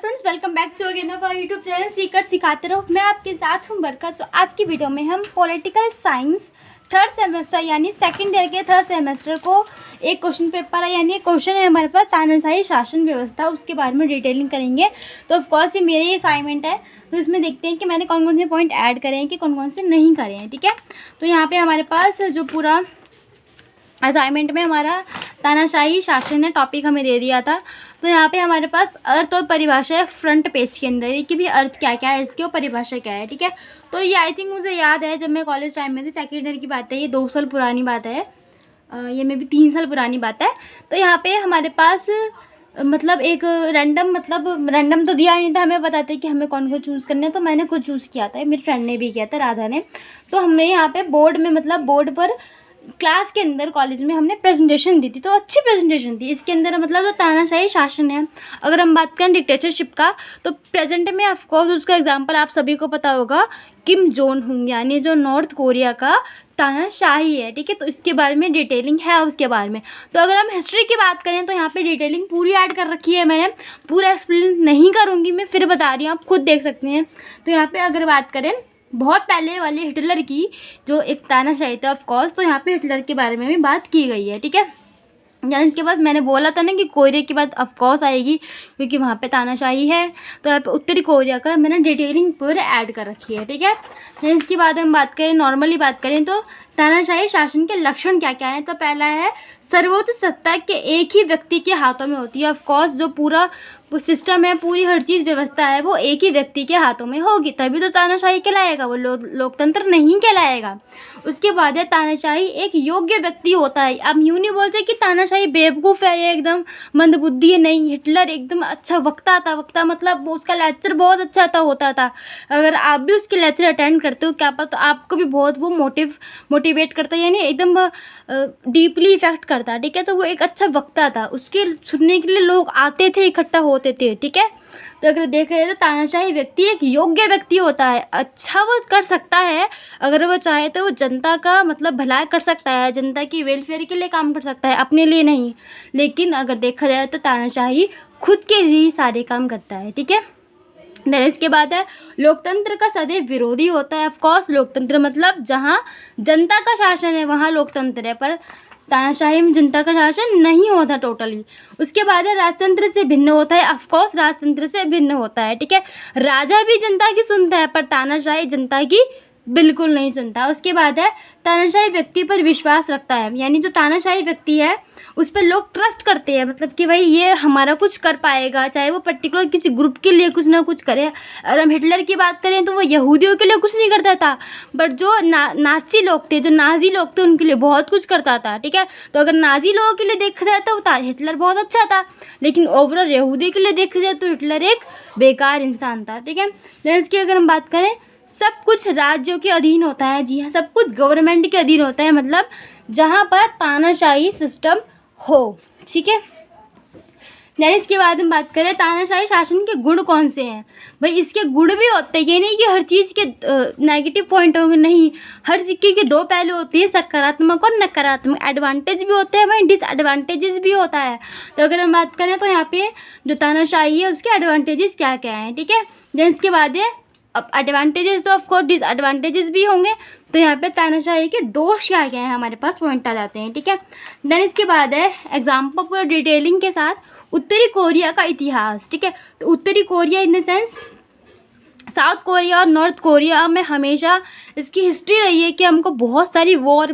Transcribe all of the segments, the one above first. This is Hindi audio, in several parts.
Friends, welcome back to again of our YouTube channel सीकर सिखाते रहो। मैं आपके साथ हूं बरका। सो आज की वीडियो में हम पॉलिटिकल साइंस थर्ड सेमेस्टर यानी सेकंड ईयर के थर्ड सेमेस्टर को एक क्वेश्चन पेपर है, यानी एक क्वेश्चन है हमारे पास तानाशाही शासन व्यवस्था, उसके बारे में डिटेलिंग करेंगे। तो ऑफकोर्स ये मेरी असाइनमेंट है, तो इसमें देखते हैं कि मैंने कौन कौन से पॉइंट ऐड करे हैं कि कौन कौन से नहीं करे हैं। ठीक है, तो यहाँ पर हमारे पास जो पूरा असाइनमेंट में हमारा तानाशाही शासन है टॉपिक हमें दे दिया था। तो यहाँ पे हमारे पास अर्थ और परिभाषा है फ्रंट पेज के अंदर, ये कि भी अर्थ क्या क्या है इसकी और परिभाषा क्या है। ठीक है, तो ये आई थिंक मुझे याद है जब मैं कॉलेज टाइम में थी, सेकेंड ईयर की बात है, ये 2 साल पुरानी बात है, ये में भी 3 साल पुरानी बात है। तो यहाँ पे हमारे पास मतलब एक रैंडम तो दिया नहीं था, हमें बताते कि हमें कौन को चूज़ करना है। तो मैंने खुद चूज़ किया था, मेरी फ्रेंड ने भी किया था, राधा ने। तो हमने यहाँ पे बोर्ड में बोर्ड पर क्लास के अंदर कॉलेज में हमने प्रेजेंटेशन दी थी, तो अच्छी प्रेजेंटेशन थी। इसके अंदर जो तानाशाही शासन है, अगर हम बात करें डिक्टेटरशिप का, तो प्रेजेंट में ऑफकोर्स उसका एग्जांपल आप सभी को पता होगा, किम जोंग उन, यानी जो नॉर्थ कोरिया का तानाशाही है। ठीक है, तो इसके बारे में डिटेलिंग है उसके बारे में। तो अगर हम हिस्ट्री की बात करें तो यहाँ पे डिटेलिंग पूरी ऐड कर रखी है मैंने, पूरा एक्सप्लेन नहीं करूँगी मैं, फिर बता रही हूँ, आप खुद देख सकते हैं। तो यहाँ पर अगर बात करें बहुत पहले वाले हिटलर की जो एक तानाशाही था ऑफकोर्स, तो यहाँ पे हिटलर के बारे में भी बात की गई है। ठीक है, यानी इसके बाद मैंने बोला था ना कि कोरिया की बात ऑफकोर्स आएगी क्योंकि वहाँ पे तानाशाही है। तो यहाँ पे उत्तरी कोरिया का मैंने डिटेलिंग पूरे ऐड कर रखी है। ठीक है, इसके बाद हम बात करें, नॉर्मली बात करें तो तानाशाही शासन के लक्षण क्या क्या हैं। तो पहला है सर्वोच्च सत्ता के एक ही व्यक्ति के हाथों में होती है। ऑफकोर्स जो पूरा सिस्टम है, पूरी हर चीज़ व्यवस्था है, वो एक ही व्यक्ति के हाथों में होगी, तभी तो तानाशाही कहलाएगा, वो लोकतंत्र नहीं कहलाएगा। उसके बाद है तानाशाही एक योग्य व्यक्ति होता है। अब यूँ नहीं बोलते कि तानाशाही बेवकूफ़ है, ये एकदम मंदबुद्धि है, नहीं, हिटलर एकदम अच्छा वक्ता था। वक्ता मतलब उसका लेक्चर बहुत अच्छा होता था। अगर आप भी उसके लेक्चर अटेंड करते हो, क्या पता आपको भी बहुत वो मोटिवेट करता है, यानी एकदम डीपली इफेक्ट करता है। ठीक है, तो वो एक अच्छा वक्ता था, उसके सुनने के लिए लोग आते थे, इकट्ठा होते थे। ठीक है, तो अगर देखा जाए तो तानाशाही व्यक्ति एक योग्य व्यक्ति होता है। अच्छा वो कर सकता है, अगर वो चाहे तो वो जनता का भलाई कर सकता है, जनता की वेलफेयर के लिए काम कर सकता है, अपने लिए नहीं। लेकिन अगर देखा जाए तो तानाशाही खुद के लिए ही सारे काम करता है। ठीक है, देन इसके बाद है लोकतंत्र का सदैव विरोधी होता है। ऑफकोर्स लोकतंत्र जहाँ जनता का शासन है वहाँ लोकतंत्र है, पर तानाशाही में जनता का शासन नहीं होता टोटली। उसके बाद है राजतंत्र से भिन्न होता है। ऑफकोर्स राजतंत्र से भिन्न होता है। ठीक है, राजा भी जनता की सुनता है, पर तानाशाही जनता की बिल्कुल नहीं सुनता। उसके बाद है तानाशाही व्यक्ति पर विश्वास रखता है, यानी जो तानाशाही व्यक्ति है उस पर लोग ट्रस्ट करते हैं, कि भाई ये हमारा कुछ कर पाएगा, चाहे वो पर्टिकुलर किसी ग्रुप के लिए कुछ ना कुछ करे। अगर हम हिटलर की बात करें तो वो यहूदियों के लिए कुछ नहीं करता था, बट जो नाज़ी लोग थे, जो नाज़ी लोग थे, उनके लिए बहुत कुछ करता था। ठीक है, तो अगर नाज़ी लोगों के लिए देखा जाए तो हिटलर बहुत अच्छा था, लेकिन ओवरऑल यहूदी के लिए देखा जाए तो हिटलर एक बेकार इंसान था। ठीक है, देन इसकी अगर हम बात करें, सब कुछ राज्यों के अधीन होता है। जी हाँ, सब कुछ गवर्नमेंट के अधीन होता है, जहाँ पर तानाशाही सिस्टम हो। ठीक है, यानी इसके बाद हम बात करें तानाशाही शासन के गुण कौन से हैं। भाई इसके गुण भी होते हैं, ये नहीं कि हर चीज़ के नेगेटिव पॉइंट होंगे, नहीं, हर सिक्के के 2 पहलू होते हैं, सकारात्मक और नकारात्मक। एडवांटेज भी होते हैं भाई, डिसएडवांटेजेस भी होता है। तो अगर हम बात करें तो यहाँ पे जो तानाशाही है उसके एडवांटेजेस क्या क्या हैं। ठीक है, देन इसके बाद है अब एडवांटेजेस, तो ऑफकोर्स डिसएडवांटेजेस भी होंगे। तो यहाँ पे तानाशाही के दोष क्या क्या हैं हमारे पास पॉइंट आ जाते हैं। ठीक है, देन इसके बाद है एग्जाम्पल पूरा डिटेलिंग के साथ उत्तरी कोरिया का इतिहास। ठीक है, तो उत्तरी Korea in the sense south Korea और नॉर्थ कोरिया में हमेशा इसकी हिस्ट्री रही है कि हमको बहुत सारी वॉर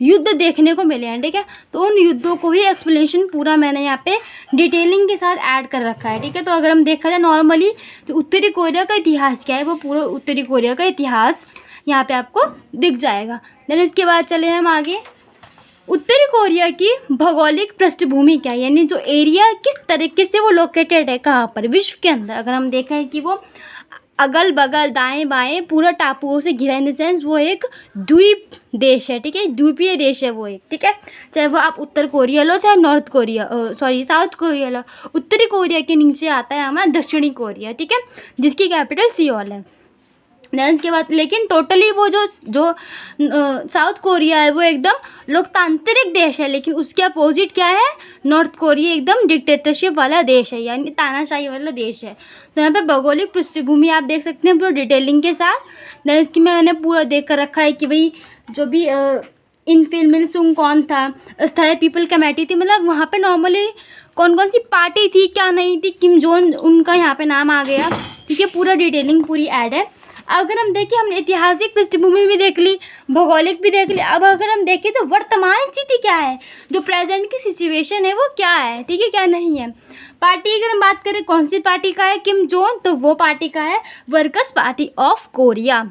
युद्ध देखने को मिले हैं। ठीक है, तो उन युद्धों को ही एक्सप्लेनेशन पूरा मैंने यहाँ पे डिटेलिंग के साथ ऐड कर रखा है। ठीक है, तो अगर हम देखा जाए नॉर्मली तो उत्तरी कोरिया का इतिहास क्या है, वो पूरा उत्तरी कोरिया का इतिहास यहाँ पे आपको दिख जाएगा। देन इसके बाद चले हम आगे, उत्तरी कोरिया की भौगोलिक पृष्ठभूमि क्या है, यानी जो एरिया किस तरीके से वो लोकेटेड है, कहाँ पर विश्व के अंदर। अगर हम देखें कि वो अगल बगल दाएं बाएं पूरा टापुओं से घिरा, इन द सेंस वो एक द्वीप देश है। ठीक है, द्वीपीय देश है वो एक। ठीक है, चाहे वो आप उत्तर कोरिया लो चाहे साउथ कोरिया लो, उत्तरी कोरिया के नीचे आता है हमारा दक्षिणी कोरिया। ठीक है, जिसकी कैपिटल सियोल है। देन इसके बाद लेकिन टोटली वो जो साउथ कोरिया है वो एकदम लोकतांत्रिक देश है, लेकिन उसके अपोजिट क्या है, नॉर्थ कोरिया एकदम डिक्टेटरशिप वाला देश है, यानी तानाशाही वाला देश है। तो यहाँ पे भौगोलिक पृष्ठभूमि आप देख सकते हैं पूरा डिटेलिंग के साथ। देन इसकी मैंने पूरा देख कर रखा है कि भाई जो भी इनफिल मिलसुंग कौन था, स्थायी पीपल कमेटी थी, मतलब वहाँ पे नॉर्मली कौन कौन सी पार्टी थी क्या नहीं थी, किम जोन उनका यहाँ पे नाम आ गया, ठीक है, पूरा डिटेलिंग पूरी ऐड है। अगर हम देखें, हमने ऐतिहासिक पृष्ठभूमि भी देख ली, भौगोलिक भी देख ली, अब अगर हम देखें तो वर्तमान स्थिति क्या है, जो प्रेजेंट की सिचुएशन है वो क्या है, ठीक है, क्या नहीं है। पार्टी अगर हम बात करें कौन सी पार्टी का है किम जोन, तो वो पार्टी का है वर्कर्स पार्टी ऑफ कोरिया,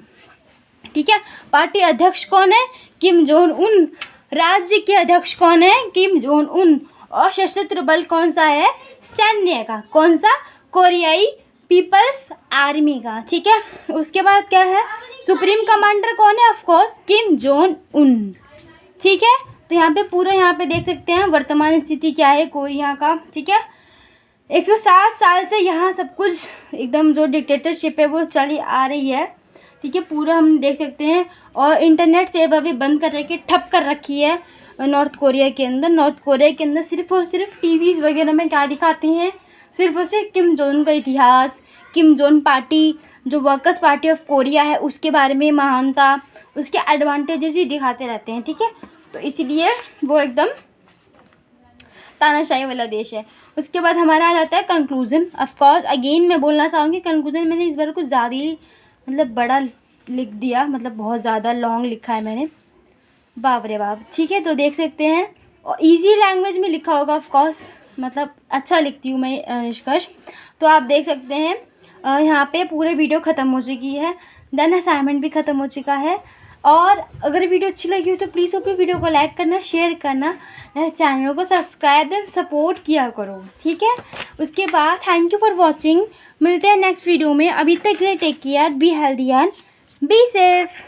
ठीक है। पार्टी अध्यक्ष कौन है, किम जोन उन। राज्य के अध्यक्ष कौन है, किम जोन उन। और सशस्त्र बल कौन सा है, सैन्य का, कौन सा, कोरियाई पीपल्स आर्मी का, ठीक है। उसके बाद क्या है, सुप्रीम कमांडर कौन है, ऑफ कोर्स किम जोन उन, ठीक है। तो यहाँ पे पूरा यहाँ पे देख सकते हैं वर्तमान स्थिति क्या है कोरिया का, ठीक है। 107 साल से यहाँ सब कुछ एकदम जो डिक्टेटरशिप है वो चली आ रही है, ठीक है, पूरा हम देख सकते हैं। और इंटरनेट सेवा भी बंद कर रखी, ठप कर रखी है नॉर्थ कोरिया के अंदर। नॉर्थ कोरिया के अंदर सिर्फ और सिर्फ टीवीज़ वगैरह में क्या दिखाते हैं, सिर्फ और सिर्फ किम जोन का इतिहास, किम जोन पार्टी जो वर्कर्स पार्टी ऑफ कोरिया है उसके बारे में, महानता, उसके एडवांटेजेस ही दिखाते रहते हैं, ठीक है। तो इसीलिए वो एकदम तानाशाही वाला देश है। उसके बाद हमारा आ जाता है कंक्लूजन। ऑफ कोर्स अगेन मैं बोलना चाहूँगी कंक्लूजन मैंने इस बार कुछ ज़्यादा ही मतलब बड़ा लिख दिया, मतलब बहुत ज़्यादा लॉन्ग लिखा है मैंने, बाप रे बाप, ठीक है। तो देख सकते हैं और इजी लैंग्वेज में लिखा होगा, ऑफ कोर्स मतलब अच्छा लिखती हूँ मैं निष्कर्ष। तो आप देख सकते हैं यहाँ पे पूरे वीडियो ख़त्म हो चुकी है, देन असाइनमेंट भी ख़त्म हो चुका है। और अगर वीडियो अच्छी लगी हो तो प्लीज़ अपनी वीडियो को लाइक करना, शेयर करना, चैनल को सब्सक्राइब देन सपोर्ट किया करो, ठीक है। उसके बाद थैंक यू फॉर वॉचिंग, मिलते हैं नेक्स्ट वीडियो में। अभी तक के लिए take care, be healthy and be safe.